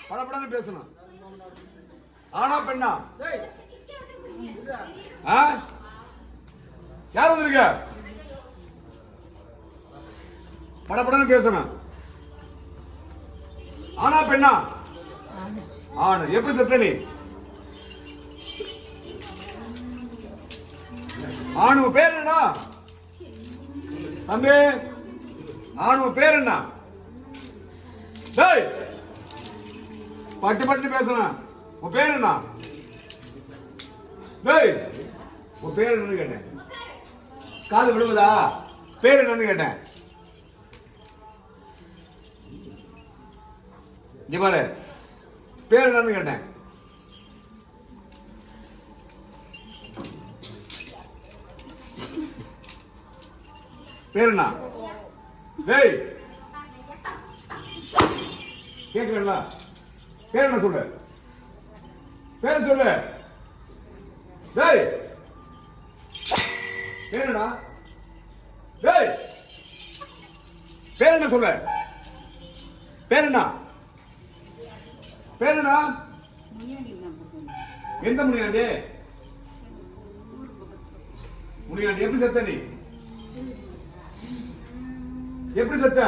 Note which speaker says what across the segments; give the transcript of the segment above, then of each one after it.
Speaker 1: படப்படன்னு பேசணும். ஆனா பெண்ணா? யார் வந்திருக்க? படப்படன்னு பேசணும். ஆனா பெண்ணா? ஆணு. எப்படி செத்த நீ? ஆணு பேர் என்ன தம்பி? ஆணு பேர் என்ன? பட்டு பட்டு பேசணும். உன் பேர் என்ன? உன் பேர் என்னன்னு கேட்டேன். காது விடுவதா? பேர் என்னன்னு கேட்டேன். பாரு, பேர் என்னன்னு கேட்டேன். பேர் என்ன? கேட்கல. பேர் என்ன சொல்லு? பேர் சொல்லு. பேர் என்னடா? பேர் என்ன சொல்லு? பேர் என்ன? பேர் என்ன? எந்த முனியாண்டி? முனியாண்டி. எப்படி செத்த நீ? எப்படி செத்த?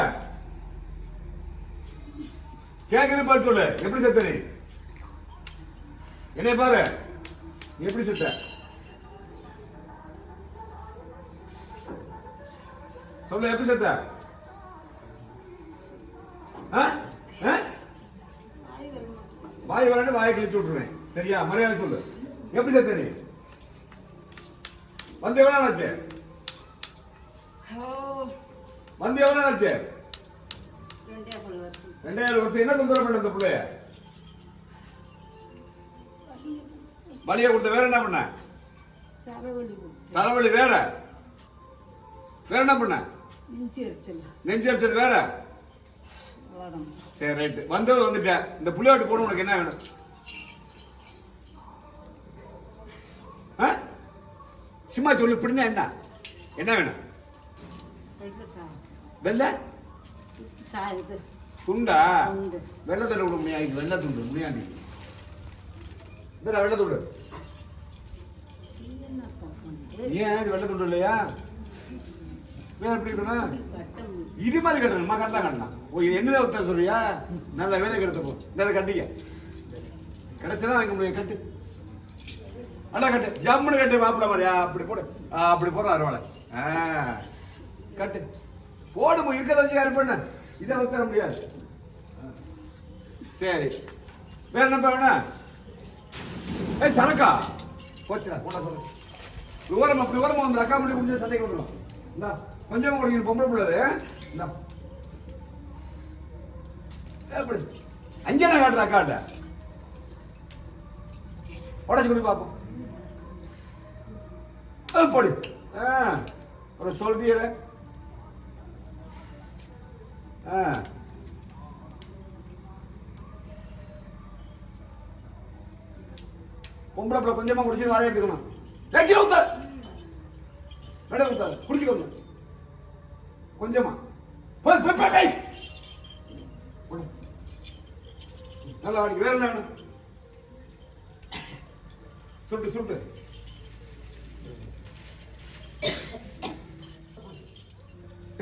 Speaker 1: கேட்கறது பாரு சொல்லு. எப்படி செத்த நீ? என்னை பாரு, எப்படி செத்த? சொல்லு, எப்படி செத்த? வாய் வரண்டு வாயை கழிச்சு விட்டுருவேன். சரியா? மரியாதை சொல்லு. எப்படி செத்த நீ? வந்து எவ்வளவு ஆச்சு? வந்து எவ்வளவு ஆச்சு? 2000 வருஷம். என்ன தொந்தரவு பண்ண இந்த பிள்ளைய? வலிய கொடுத்த. வேற என்ன பண்ண? தலைவலி. வேற வேற என்ன பண்ண? நெஞ்சரிச்சல். வேற? சரி, ரைட்டு. வந்தது வந்துட்டேன். இந்த புள்ளையோட்டு போன உனக்கு என்ன வேணும்? சும்மா சொல்லு. இப்படின்னா என்ன? என்ன வேணும்? வெள்ள துண்டா? வெள்ள தண்டை விட முடியாது. வெள்ள துண்டு முடியாது. வெள்ள துண்டு. ஏன் இது வெள்ள துண்டு இல்லையா? வேற எப்படி இருக்கணும்? இது மாதிரி கட்டணுமா? கரெக்டா கட்டணும். என்னதான் ஒருத்தர் சொல்றியா? நல்ல வேலை கிடைத்தப்போ இந்த கட்டிக்க. கிடைச்சதான் வாங்க முடியும். கட்டு. அண்ணா கட்டு. ஜம்முன்னு கட்டு. மாப்பிள்ள மாதிரியா? அப்படி போடு. அப்படி போடுற அறுவாலை. கட்டு. போடு. இருக்கிறத வச்சு யாரு பண்ண? இதை ஒருத்தர முடியாது. சரி, வேற என்னப்பா வேணும்? சரக்கா போச்சுடா. போட்டா சொல்லு. விவரமா விவரமா வந்து அக்கா பண்ணி முடிஞ்ச சண்டைக்கு வந்துடும். இந்தா கொஞ்சமா கொடுங்க. பொம்பளை பிள்ளாரு. இந்தா எப்படி அஞ்சனா காட்டுற அக்காட்ட உடச்சு கொடு பார்ப்போம். போடு. ஒரு சொல்தியல. பொம்பளை பிள்ளை கொஞ்சமா குடிச்சு வாழை எடுத்துக்கணும். குடிச்சுக்கோங்க கொஞ்சமா. நல்லா வாடி. வேற என்ன வேணும்? சுட்டு சுட்டு.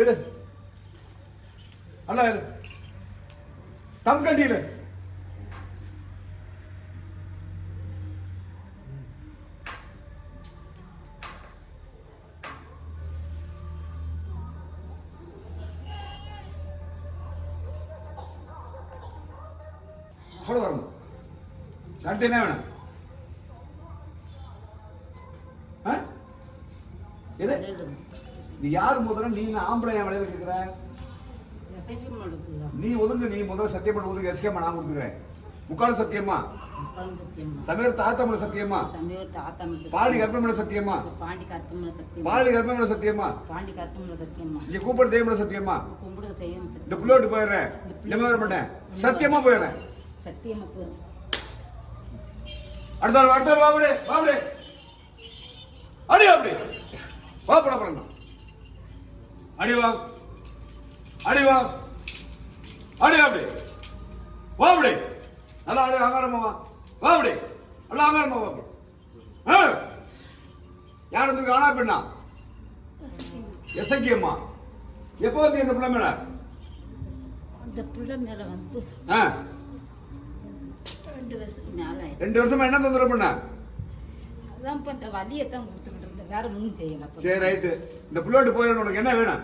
Speaker 1: இது அல்ல தம் கண்டியில வரணும். சட்டை என்ன வேணும்? நீ யாரு முதல்ல? நீ ஆம்பளை என் வழியில இருக்கிற. நீ ஒதுங்க. நீ முதல்ல சத்தியம் பண்ண ஒதுங்க. எஸ்கேமா நான் கொடுக்குறேன். முக்கால் சத்தியமா? சமீர் தாத்தமல சத்தியமா? பாடி கர்ப்பமல சத்தியமா? பாடி கர்ப்பமல சத்தியமா? நீ கூப்பிட தெய்வமல சத்தியமா? இந்த புள்ளோட்டு போயிடுறேன். நிம்மதி வர மாட்டேன். சத்தியமா போயிடுறேன். அடுத்த அடுத்த பாபுடே பாபுடே அடி. அப்படி வா. பட பண்ண அடி. வா அடி. வா அடி. அப்படி வா. அப்படி நல்லா அப்படியே ஆகாரமா வா வா அப்படி நல்லா ஆகாரமா வா அப்படி யார் வந்து காணா பெண்ணா எசக்கியம்மா எப்போ வந்து இந்த பிள்ளை மேல
Speaker 2: அந்த பிள்ளை மேல வந்து 2 வருஷத்துக்கு மேல
Speaker 1: 2 வருஷமா என்ன தொந்தரவு பண்ண
Speaker 2: அதான் இப்ப இந்த வலியை தான் கொடுத்துக்கிட்டு இருந்தேன் வேற ஒன்றும் செய்யல
Speaker 1: சரி ரைட்டு இந்த பிள்ளையோட்டு போயிடணும் உனக்கு என்ன வேணும்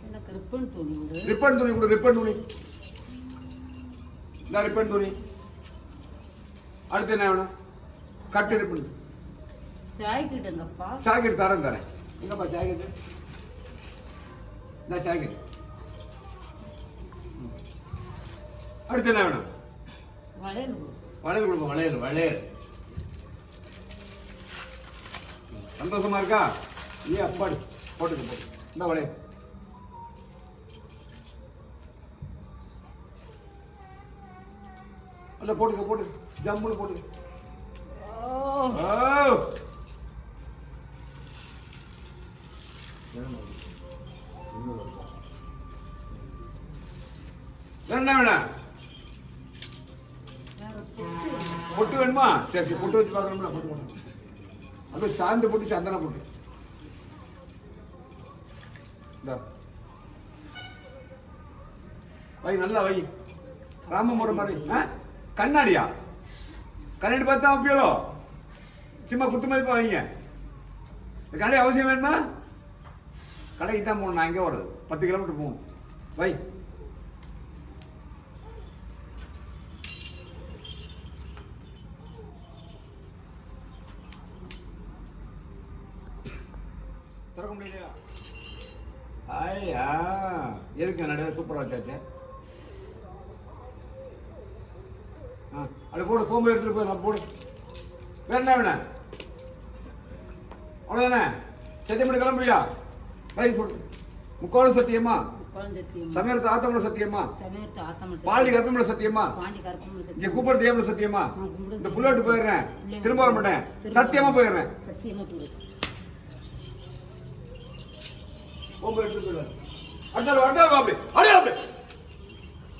Speaker 2: எனக்கு ரிப்பன் துணி கொடு
Speaker 1: ரிப்பன் துணி கொடு ரிப்பன் துணி இந்த ரிப்பன் துணி அடுத்து என்ன வேணும் கட்டு ரிப்பன்
Speaker 2: சாய்க்கிட்டுங்கப்பா
Speaker 1: ஜாக்கெட் தரேன் எங்கப்பா ஜாக்கெட் இந்த ஜாக்கெட் அடுத்து என்ன வேணும்
Speaker 2: வளையல்
Speaker 1: வளையல் கொடுப்போம் வளையல் வளையல் சந்தோஷமா இருக்கா ஏ அப்பாடி போட்டுக்கு போட்டு இந்த வளையல் அல்ல போட்டுக்க போட்டு ஜம்முன்னு போட்டுக்க என்ன வேணும் பொட்டு வேணுமா சரி சரி பொட்டு வச்சு பார்க்கணும்னா பொட்டு போட்டு அது சாந்து போட்டு சந்தன போட்டு வை நல்லா வை ராமமுறை மாதிரி கண்ணாடியா கண்ணாடி பார்த்தா வைப்பியலோ சும்மா குத்து மதிப்பா வைங்க கடை அவசியம் வேணுமா கடைக்கு தான் போகணும் நான் எங்கே வருது 10 கிலோமீட்டர் போகணும் வை திறக்க முடியலையா ஐயா எதுக்கு நடுவே சூப்பராக வச்சாச்சு அப்படி போடு போகும்போது எடுத்துட்டு போய் நான் போடு வேற என்ன வேணா அவ்வளோதானே சத்தியமணி கிளம்புறியா வை சொல்லு முக்கோண சத்தியமா சமயத்து ஆத்தமல சத்தியமா பாண்டி கற்பமல சத்தியமா இங்க கூப்பிட தேவன சத்தியமா இந்த புல்லோட்டு போயிடுறேன் திரும்ப வர மாட்டேன் சத்தியமா போயிடுறேன் அடுத்த வா அப்படி அடியா அப்படி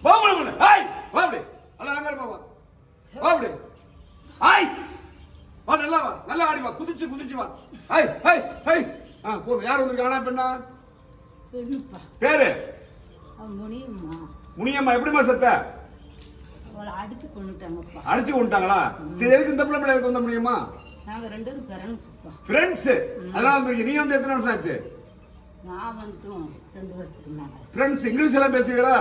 Speaker 1: வா அப்படி அல்ல அங்க வா வா அப்படி ஐய் வா நல்லா வா நல்லா ஆடி வா குதிச்சு குதிச்சு வா ஐய் ஐய் ஐய் போதும் யார் வந்திருக்கானா பெண்ணா பேரு முனியம்மா எப்படிமா செத்த
Speaker 2: அடிச்சு கொண்டுட்டாங்கப்பா
Speaker 1: அடிச்சு கொண்டுட்டாங்களா சரி எதுக்கு இந்த பிள்ளை எதுக்கு வந்த முடியுமா
Speaker 2: நாங்க 2 பேரும்
Speaker 1: ஃப்ரெண்ட்ஸ் அதெல்லாம் வந்திருக்கீங்க நீ வந்து எத்தனை வருஷம் ஆச்சு
Speaker 2: நான் வந்து 2 வருஷத்துக்கு மேல
Speaker 1: ஃப்ரெண்ட்ஸ் இங்கிலீஷ் எல்லாம் பேசுவீங்களா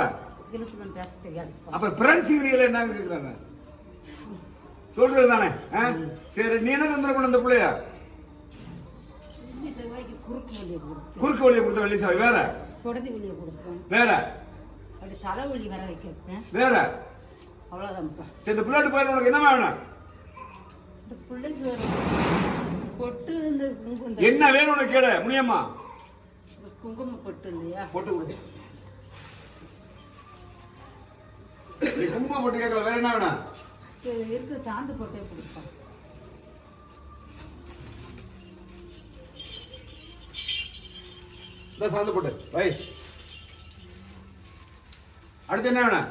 Speaker 2: இங்கிலீஷ்ல பேச தெரியாது
Speaker 1: அப்ப ஃப்ரெண்ட்ஸ் இங்கிலீஷ்ல என்ன கேக்குறாங்க சொல்றது தானே சரி நீ என்ன தொந்தரவு பண்ண அந்த பிள்ளைய குறுக்கு வழியை கொடுத்த வெள்ளி சாவி வேற
Speaker 2: தொடதி வழியை கொடுத்தேன்
Speaker 1: வேற
Speaker 2: அப்படி தலைவலி வர வைக்கிறேன்
Speaker 1: வேற
Speaker 2: அவ்வளவுதான்ப்பா
Speaker 1: சரி இந்த பிள்ளைட்டு போயிட உனக்கு என்ன வேணும்
Speaker 2: இந்த பிள்ளைக்கு பொட்டு இந்த குங்குமம்
Speaker 1: என்ன வேணும் உனக்கு கேளு முனியம்மா
Speaker 2: குங்குமம் பொட்டு இல்லையா
Speaker 1: பொட்டு கொடு நீ குங்குமம் பொட்டு கேட்கல வேற என்ன வேணும்
Speaker 2: இருக்கு சாந்து பொட்டே கொடுப்பேன்
Speaker 1: இந்த சாந்து போட்டு வை அடுத்து என்ன வேணும்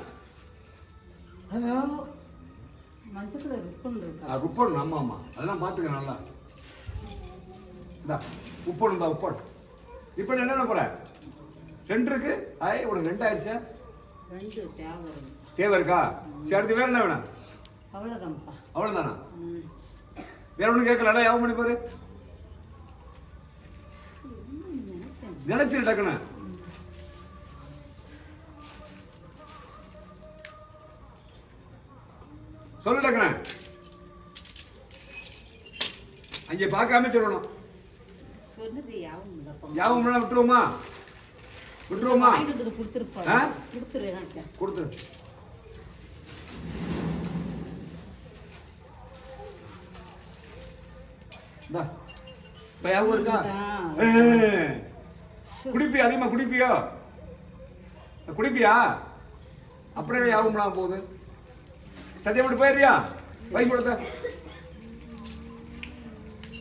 Speaker 2: மஞ்சத்துல ருப்பன் இருக்கா
Speaker 1: ருப்பன் ஆமா ஆமா அதெல்லாம் பாத்துக்க நல்லா இந்தா உப்பன் தான் உப்பன் இப்ப என்ன போற 2 இருக்கு உனக்கு 2 ஆயிடுச்சா
Speaker 2: 2
Speaker 1: தேவை இருக்கா சரி அடுத்து வேற என்ன வேணும்
Speaker 2: அவ்வளவுதான்ப்பா
Speaker 1: அவ்வளவுதானா வேற ஒண்ணு கேட்கல யாவும் பண்ணி பாரு நினைச்சு டக்குன்னு சொல்லு டக்குன்னு அங்கே பார்க்காம சொல்லணும்
Speaker 2: சொன்னது யாவும்
Speaker 1: யாவும் விட்டுருவோமா விட்டுருவோமா
Speaker 2: கொடுத்துருப்பா
Speaker 1: கொடுத்துரு யாவும் இருக்கா குடிப்பியா அதிகமா குடிப்பியோ குடிப்பியா அப்படியே யாவும் போகுது சத்தியம் மட்டும் போயிடுறியா வை கொடுத்த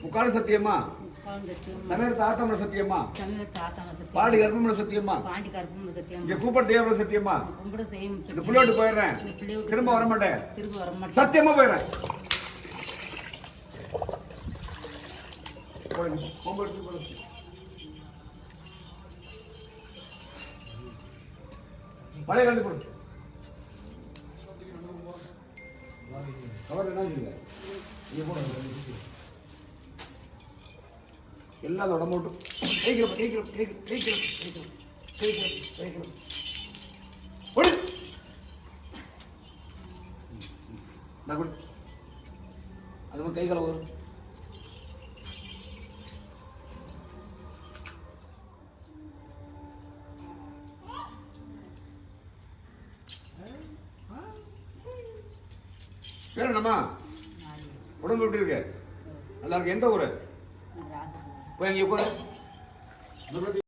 Speaker 1: முக்காடு சத்தியமா சமயத்து ஆத்தமன சத்தியம்மா,
Speaker 2: சமயத்து ஆத்தமன சத்தியம்,
Speaker 1: பாடி கர்ப்பமன சத்தியம்மா,
Speaker 2: பாண்டி கருப்பமன சத்தியம்,
Speaker 1: இங்க கூப்பிட தேவன சத்தியம்மா,
Speaker 2: கும்பிட செய்யும்
Speaker 1: இந்த புள்ளோட்டு போயிடுறேன், திரும்ப வர மாட்டேன்,
Speaker 2: திரும்ப வர மாட்டேன்,
Speaker 1: சத்தியமா போயிடுறேன். பழைய கண்டு போடு. கவர் என்ன வச்சுருக்க? இங்க போடு. எல்லாம் உடம்பு விட்டு அது கை கால வரும். பேர் என்னம்மா? உடம்பு எப்படி இருக்கு? நல்லா இருக்கு. எந்த ஊரு? போய் அங்கே உட்காரு.